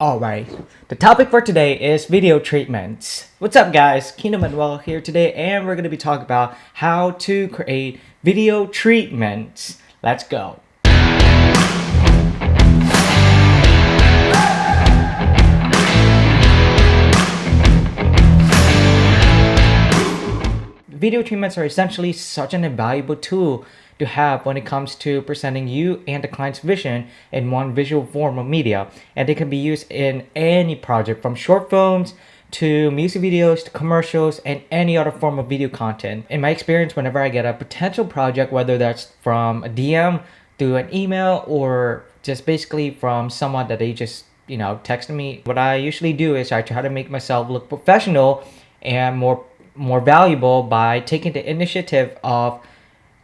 Alright, the topic for today is video treatments. What's up guys, Kingdom Manuel here today, and we're going to be talking about how to create video treatments. Let's go. Video treatments are essentially such an invaluable tool to have when it comes to presenting you and the client's vision in one visual form of media, and they can be used in any project from short films to music videos to commercials and any other form of video content. In my experience, whenever I get a potential project, whether that's from a DM to an email or just basically from someone that they just texted me, what I usually do is I try to make myself look professional and more valuable by taking the initiative of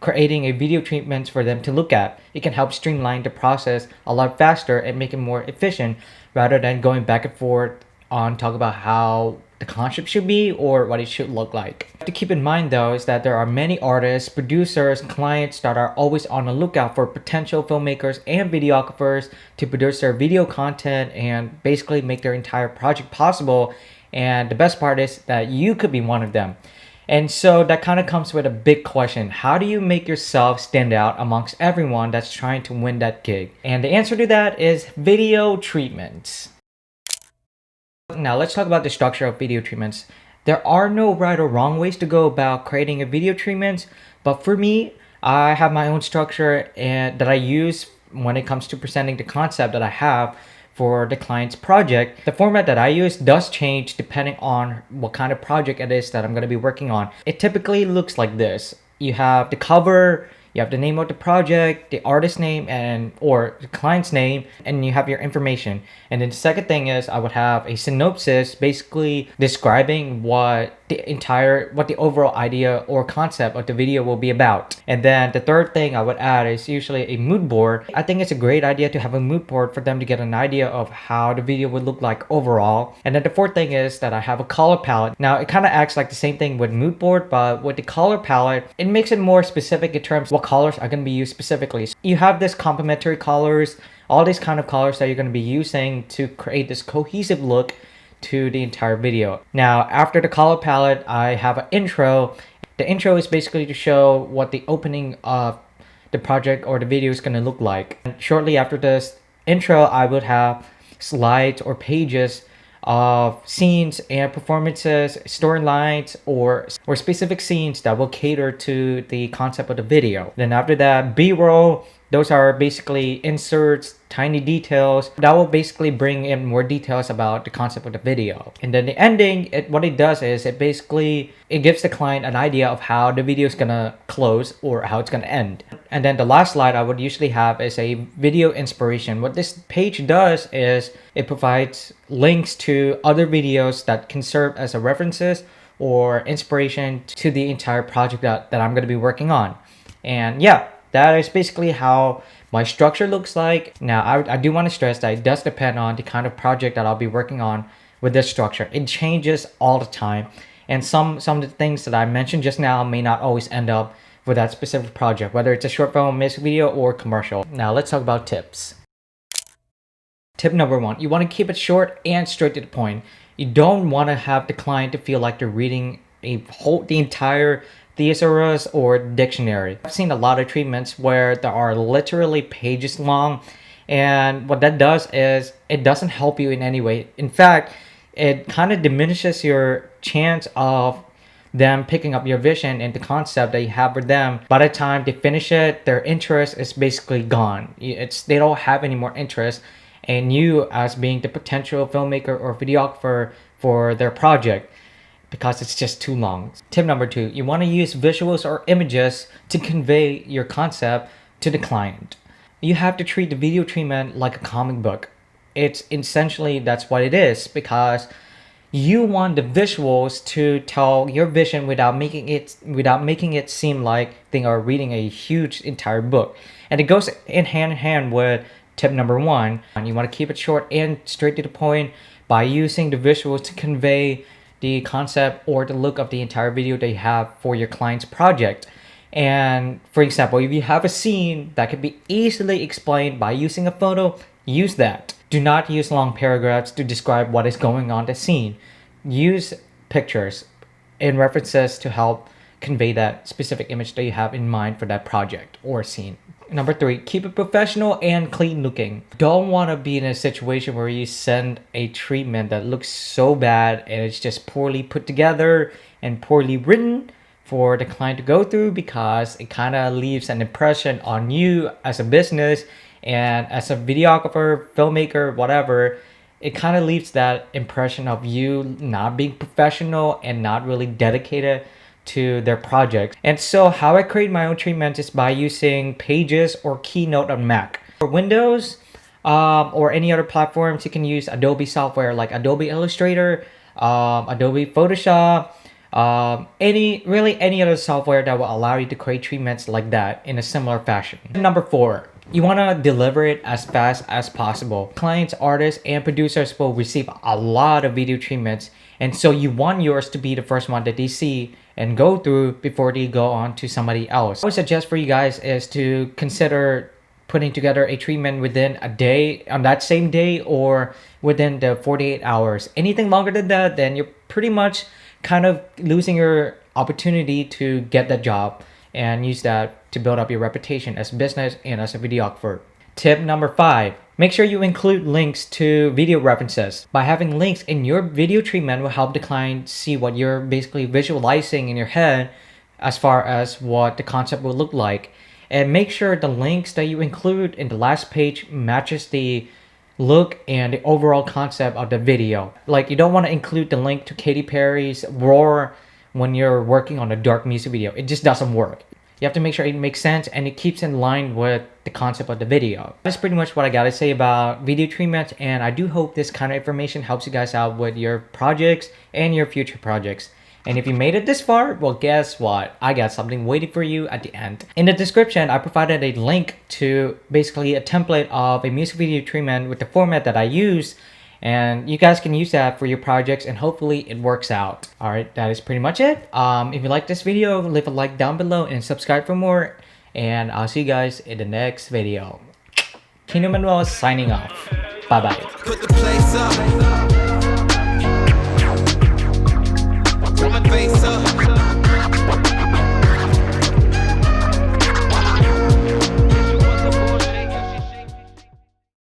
creating a video treatment for them to look at. It can help streamline the process a lot faster and make it more efficient rather than going back and forth on talk about how the concept should be or what it should look like. To keep in mind though is that there are many artists, producers, clients that are always on the lookout for potential filmmakers and videographers to produce their video content and basically make their entire project possible. And the best part is that you could be one of them. And so that kind of comes with a big question. How do you make yourself stand out amongst everyone that's trying to win that gig? And the answer to that is video treatments. Now let's talk about the structure of video treatments. There are no right or wrong ways to go about creating a video treatment, but for me, I have my own structure and that I use when it comes to presenting the concept that I have for the client's project. The format that I use does change depending on what kind of project it is that I'm going to be working on. It typically looks like this. You have the cover, you have the name of the project, the artist name and or the client's name, and you have your information. And then the second thing is I would have a synopsis basically describing what the overall idea or concept of the video will be about. And then the third thing I would add is usually a mood board. I think it's a great idea to have a mood board for them to get an idea of how the video would look like overall. And then the fourth thing is that I have a color palette. Now it kind of acts like the same thing with mood board, but with the color palette, it makes it more specific in terms of what colors are going to be used specifically. So you have this complementary colors, all these kind of colors that you're going to be using to create this cohesive look to the entire video. Now, after the color palette, I have an intro. The intro is basically to show what the opening of the project or the video is going to look like. And shortly after this intro, I would have slides or pages of scenes and performances, storylines, or specific scenes that will cater to the concept of the video. Then after that, B-roll. Those are basically inserts, tiny details that will basically bring in more details about the concept of the video. And then the ending, what it does is it gives the client an idea of how the video is gonna close or how it's gonna end. And then the last slide I would usually have is a video inspiration. What this page does is it provides links to other videos that can serve as a references or inspiration to the entire project that I'm gonna be working on. And yeah, that is basically how my structure looks like. Now, I do want to stress that it does depend on the kind of project that I'll be working on with this structure. It changes all the time. And some of the things that I mentioned just now may not always end up with that specific project, whether it's a short film, music video, or commercial. Now, let's talk about tips. Tip number one, you want to keep it short and straight to the point. You don't want to have the client to feel like they're reading the entire thesaurus or dictionary. I've seen a lot of treatments where there are literally pages long, and what that does is it doesn't help you in any way. In fact, it kind of diminishes your chance of them picking up your vision and the concept that you have for them. By the time they finish it, their interest is basically gone. They don't have any more interest in you as being the potential filmmaker or videographer for their project, because it's just too long. Tip number two, you want to use visuals or images to convey your concept to the client. You have to treat the video treatment like a comic book. It's essentially, that's what it is, because you want the visuals to tell your vision without making it seem like they are reading a huge entire book. And it goes hand in hand with tip number one. And you want to keep it short and straight to the point by using the visuals to convey the concept or the look of the entire video that you have for your client's project. And for example, if you have a scene that can be easily explained by using a photo, use that. Do not use long paragraphs to describe what is going on the scene. Use pictures and references to help convey that specific image that you have in mind for that project or scene. Number 3, keep it professional and clean looking. Don't want to be in a situation where you send a treatment that looks so bad and it's just poorly put together and poorly written for the client to go through, because it kind of leaves an impression on you as a business and as a videographer, filmmaker, whatever. It kind of leaves that impression of you not being professional and not really dedicated to their project. And so how I create my own treatment is by using Pages or Keynote on Mac. For Windows or any other platforms, you can use Adobe software like Adobe Illustrator, Adobe Photoshop, any other software that will allow you to create treatments like that in a similar fashion. Number 4, you want to deliver it as fast as possible. Clients, artists, and producers will receive a lot of video treatments, and so you want yours to be the first one that they see and go through before they go on to somebody else. What I would suggest for you guys is to consider putting together a treatment within a day, on that same day, or within the 48 hours. Anything longer than that, then you're pretty much kind of losing your opportunity to get that job and use that to build up your reputation as a business and as a videographer. Tip number 5, make sure you include links to video references. By having links in your video treatment will help the client see what you're basically visualizing in your head as far as what the concept will look like. And make sure the links that you include in the last page matches the look and the overall concept of the video. Like, you don't want to include the link to Katy Perry's Roar when you're working on a dark music video. It just doesn't work. You have to make sure it makes sense and it keeps in line with the concept of the video. That's pretty much what I gotta say about video treatment, and I do hope this kind of information helps you guys out with your projects and your future projects. And if you made it this far, well, guess what? I got something waiting for you at the end. In the description, I provided a link to basically a template of a music video treatment with the format that I use. And you guys can use that for your projects, and hopefully it works out. All right, that is pretty much it. If you like this video, leave a like down below and subscribe for more. And I'll see you guys in the next video. Kino Manuel signing off. Bye-bye.